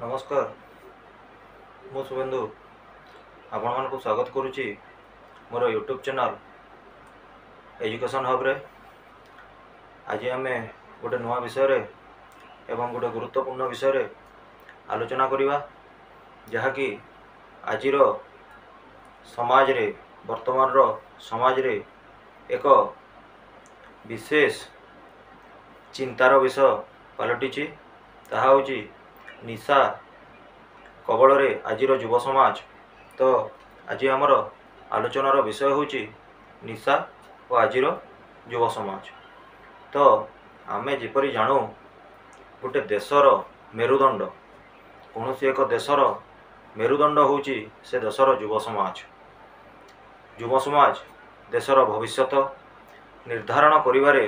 नमस्कार मु शुभेन्दु आपण मानक स्वागत करुच्ची मोर यूट्यूब चैनल एजुकेशन हब रे। आज आम गोटे नुआ विषय रे एवं गोटे गुरुत्वपूर्ण विषय रे आलोचना करिवा, जहाँकि आजिर समाज रे वर्तमान रो समाज रे एक विशेष चिंतार विषय पलटिची। ताहा होची निशा कबल रे आजिर युव समाज। तो आज आमर आलोचनार विषय होची निशा और आजिर युव समाज। तो आमे जेपरि जानू गोटे देशर मेरुदंड, कौन एक देशर मेरुदंड होची से देशर युव समाज। युव समाज देशर भविष्यत निर्धारण करिवारे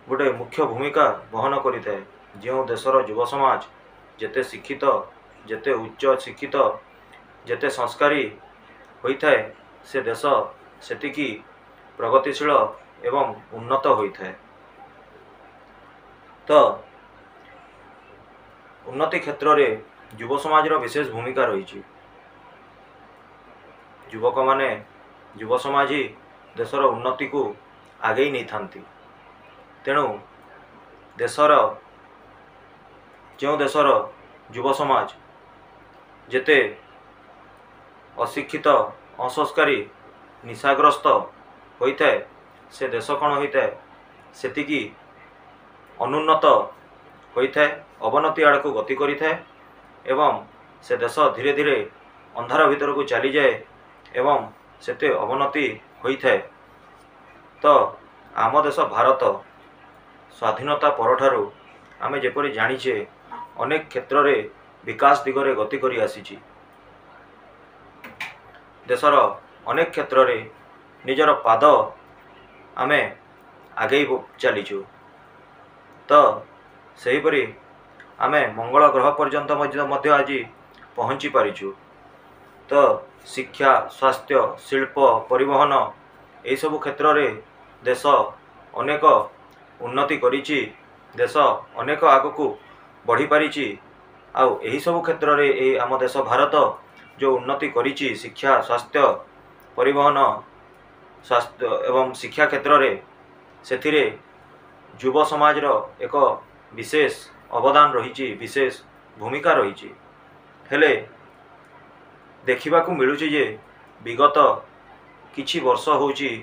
गोटे मुख्य भूमिका बहन करिଥାଏ। जो देशर युव समाज जेते शिक्षित, जेते उच्च शिक्षित, जेते संस्कारी होइଥାଏ, से देश सेतिकी प्रगतिशील एवं उन्नत होइଥାଏ। तो उन्नति क्षेत्र रे युव समाज रो विशेष भूमिका रही। युवक माने युव समाज ही देशर उन्नति को आगे नहीं थांती। तेणु देशर जो देशर युव समाज जेते अशिक्षित, असंस्कारी, निशाग्रस्त होइଥାଏ, से देश कौन होइଥାଏ सेतिकी अनुन्नत होइଥାଏ, अवनति आड़ को गति करिଥାଏ एवं से देश धीरे धीरे अंधार भीतर को चली जाए एवं सेते अवनति होइଥାଏ। तो आम देश भारत स्वाधीनता परठारु आमे जेपरि जानिछे अनेक क्षेत्र रे विकास दिगरे गति करी आसीची। देशर अनेक क्षेत्र रे निजर पाद आमे आगे चलीचु। तो सेहीपरि आमे मंगल ग्रह पर्यंत मध्य आज पहुँची पारिचु। तो शिक्षा, स्वास्थ्य, शिल्प, परिवहन यही सब क्षेत्र रे देश अनेक उन्नति करिची। देश अनेक आगकू बढ़ी पारिची। आउ यही सब क्षेत्र रे आम देश भारत जो उन्नति करिची शिक्षा, स्वास्थ्य, परिवहन, स्वास्थ्य एवं शिक्षा क्षेत्र रे, सेथिरे युव समाज रो एक विशेष अवदान रही, विशेष भूमिका रही। हेले देखा मिलूची जे विगत किछि वर्ष होची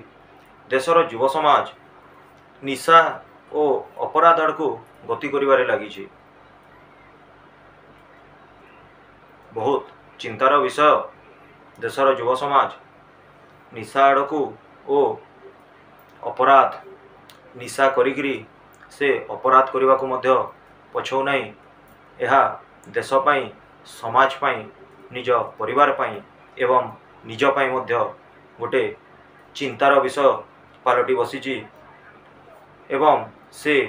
देशर युव समाज निशा और अपराध आड़ को गति करिवारे लागिछि। बहुत चिंतार विषय, देशर युव समाज निशा आड़ को ओ अपराध निशा करिकरी से अपराध करने को मध्य पछौ नहीं। यह देश पाई, समाज पाई, निज परिवार पाई एवं निज पाई मध्य गोटे चिंतार विषय पलटि बसीची। एवं से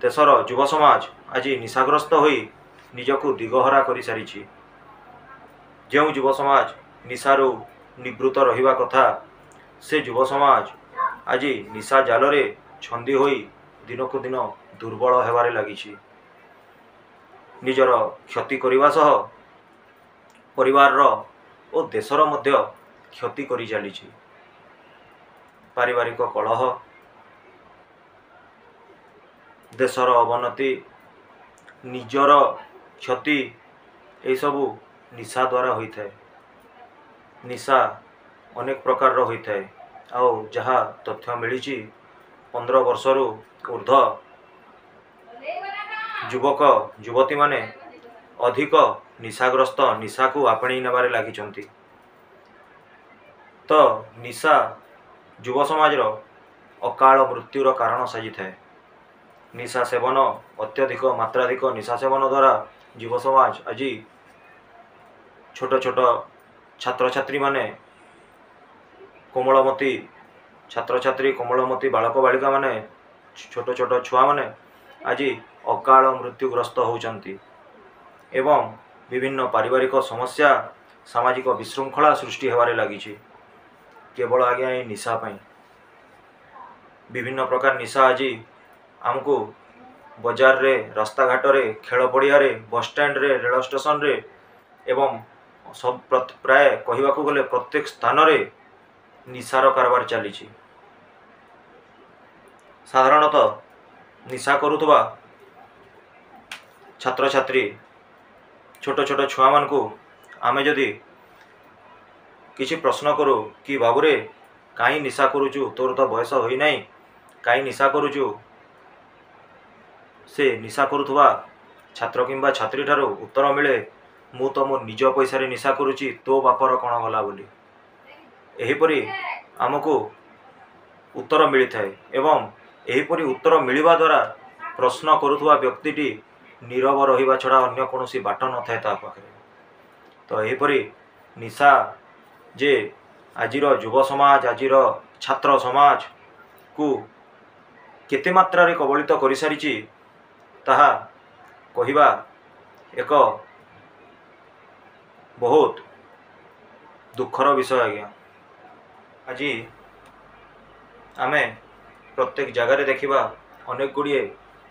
देशर युव समाज आज निशाग्रस्त होई निजको दिगहरा कर सारी। जो युव समाज निशारू निवृत्त रहिबा कथा, से युव समाज आज निशा जाल रे छंदी होई दिन को दिन दुर्बल हेबारे लागिछि। निजर क्षति करिवा सह परिवार रो ओ देशर मध्य क्षति करि चलिछि। पारिवारिक कलह, देशर अवनति, निजर क्षति, यही सबू निशा द्वारा होता है। निशा अनेक प्रकार होता है। आउ जहाँ तथ्य मिली 15 वर्षरु ऊर्ध्व युवक युवती माने अधिक निशाग्रस्त, निशा को आपणी नेबारे लागिचंती। तो निशा युव समाज रो अकाल मृत्युर कारण साजी थाए। निशा सेवन, अत्यधिक मात्राधिक निशा सेवन द्वारा युव समाज आज छोट छोट छात्र छात्री माने, कोमलमती छात्र छात्री, कोमलमती बालक बालिका माने, छोट छोट छुआ माने आज अकाल मृत्युग्रस्त होउचंती एवं विभिन्न पारिवारिक समस्या, सामाजिक विशृंखला सृष्टि हेबारे लागिछि। केवल आज्ञा ये निशा पाई विभिन्न प्रकार निशा आज आमको बजार रे रास्ता घाट रे खेल पड़िया रे बस स्टैंड रे रेल स्टेशन रे एवं सब प्राय कहवाक गले प्रत्येक स्थान रे निशार कारबार चली। साधारणतः निशा करुवा छात्र छात्री छोट छोट छुआ मान को आमे जदि किसी प्रश्न करू कि बाबूरे कहीं निशा करुचु, तोर तो बयस होई नहीं, कहीं निशा करुचु, से निशा करुवा छात्र किंबा छात्री ठारू उत्तर मिले मु तो मो निज पैसा रे निशा करुची, तो बापर कौन गला बोली। एहीपरि आमको उत्तर मिली थाए एवं एहीपरि उत्तर मिलवा द्वारा प्रश्न करुवा व्यक्तिटी नीरव रहिबा छड़ा अन्य कौन बाट न थाए ता पाखे। तो एहीपरि निशा जे आजिर युव समाज आजिर छात्र समाज को केते मात्रा रे कबलित कर सारी ताहा कहिबा एक बहुत दुखर विषय। आज्ञा आज आमे प्रत्येक जगार देखिबा अनेक गुड़िए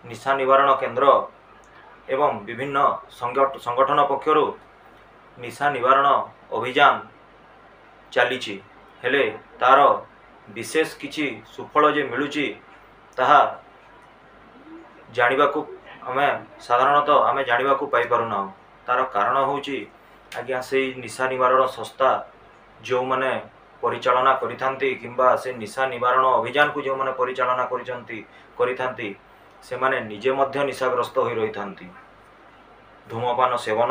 निशा निवारण केंद्र एवं विभिन्न संगठन पक्षर निशा निवारण अभियान चली हेले तार विशेष किछि सुफल जे मिलुची ताहा जानिबा को आमे साधारणतः आमे जानिबा को पाई पारुना। तार कारण होउची आज्ञा से निशा निवारण संस्था जो माने परिचालना करिथांती किंबा से निशा निवारण अभियान को जो माने परिचालना करिथांती से माने निजे मध्य निशाग्रस्त होई रहिथांती। धूमपान सेवन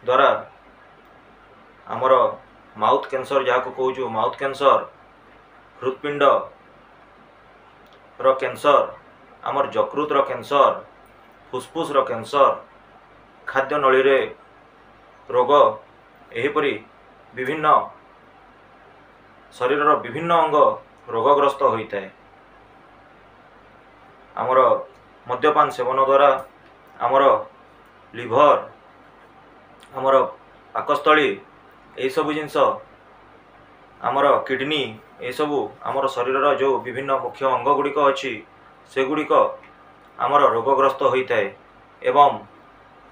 द्वारा आमर माउथ कैंसर जहाँ को कहूँ माउथ कैंसर, हृदपिंड रो कैंसर, आमर यकृत रो कैंसर, फुसफुस रो कैंसर, खाद्य नली रे रोग, एहीपरि विभिन्न शरीर विभिन्न अंग रोगग्रस्त होता है। आमर मद्यपान सेवन द्वारा आमर लिभर, आमर पाकस्थली यही सब जिनस, आमर किडनी, ये सबू आमर शरीर जो विभिन्न मुख्य अंग गुड़िक अच्छी से गुड़िक आमर रोगग्रस्त होता है। एवं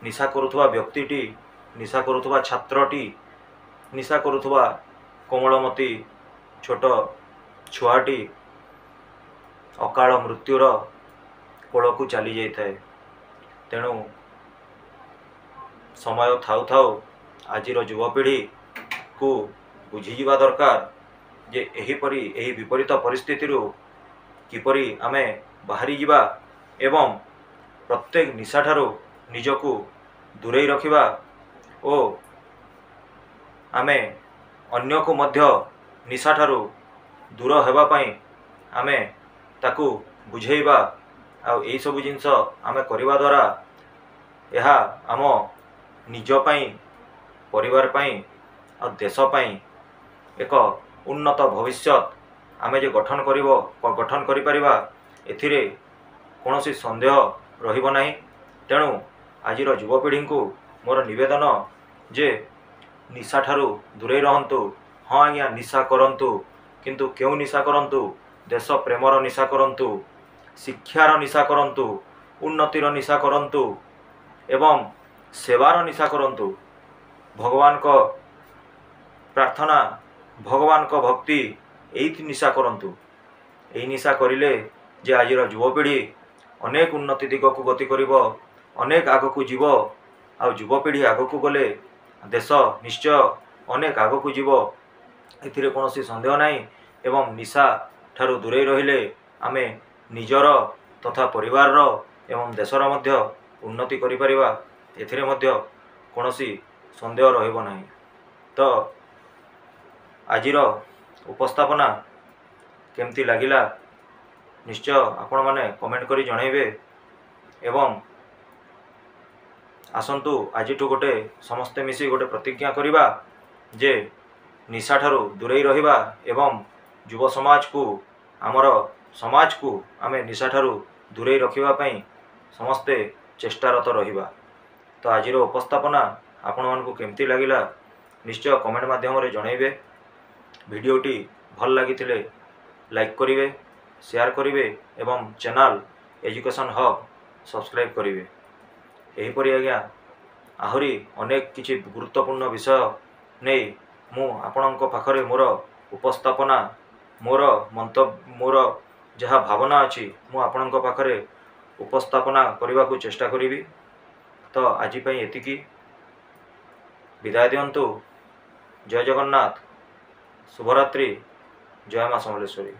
निशा करुवा व्यक्तिटी, निशा करुवा छात्रटी, निशा करुवा कोमलमती छोट छुआटी अकाल मृत्युर कोल को चली जाए। तेणु समय थाउ थाउ आजिर युवपीढ़ी को बुझीवा दरकार जे एहीपरि एही विपरीत परिस्थिति किपरि आमे बाहरी जिबा एवं प्रत्येक निशा ठारू निजको दूरेई रखिबा ओ आमे अन्य को मध्य निशा ठारू दूर हेबा पई आमे ताकू बुझेइबा। आ एई सब जिनस आमे करिबा द्वारा यह आम निज पई, परिवार पई और देश पई एक उन्नत भविष्यत आमे जे गठन करि परिबा एथिरे कोनोसी संदेह रहिबो नाही। तेणु आजिर युवपीढ़ी को मोर निवेदन जे निशा ठारू दूरे रहंतु। हाँ आज्ञा निशा करंतु, किंतु क्यों निशा करंतु? देश प्रेमर निशा करंतु, शिक्षार निशा करंतु, उन्नतिर निशा करंतु एवं सेवार निशा करंतु। भगवान को प्रार्थना, भगवान को भक्ति यही निशा करंतु। यही निशा करिले जे आजिर युवपीढ़ी अनेक उन्नति दिग को गति करिवो, अनेक आगकू जीव। आ युवपीढ़ी आगकू गले देश निश्चय अनेक आगकू जीव, एथिरे कोनोसी संदेह नाही। एवं निशा ठारू दूरे रहिले आमे निजर तथा परिवार एवं देशर मध्य उन्नति करि परिबा, एथिरे मध्य कोनोसी संदेह रहिबो नाही। तो आजिर उपस्थापना केमती लागिला निश्चय आपण माने कमेंट करी जणाइबे। एवं आसंतु आजिठू गोटे समस्ते मिसी गोटे प्रतिज्ञा करिबा जे निशा ठारू दूरेई रहिबा एवं युव समाज को, आमर समाज को आमे निशा ठारू दूरेई रखिबा पई समस्ते चेष्टारत रहिबा। तो आजिर उपस्थापना आपण मानकू केमती लागिला निश्चय कमेंट माध्यम रे जणाइबे। भिडियोटी भल लागिथिले लाइक करिवे, शेयर करिवे एवं चैनल एजुकेशन हब सब्सक्राइब करेंगे। यहीपरि आज्ञा आहरी अनेक किछि गुरुत्वपूर्ण विषय नहीं मु आपणक पाखरे मोर उपस्थापना मोर मंतव्य मोर जहाँ भावना अच्छी मु आपणक पाखरे उपस्थापना करने को चेष्टा करी। तो आज एतिकी विदाय दिंतु। जय जगन्नाथ, शुभरात्रि, जय माँ समलेश्वरी।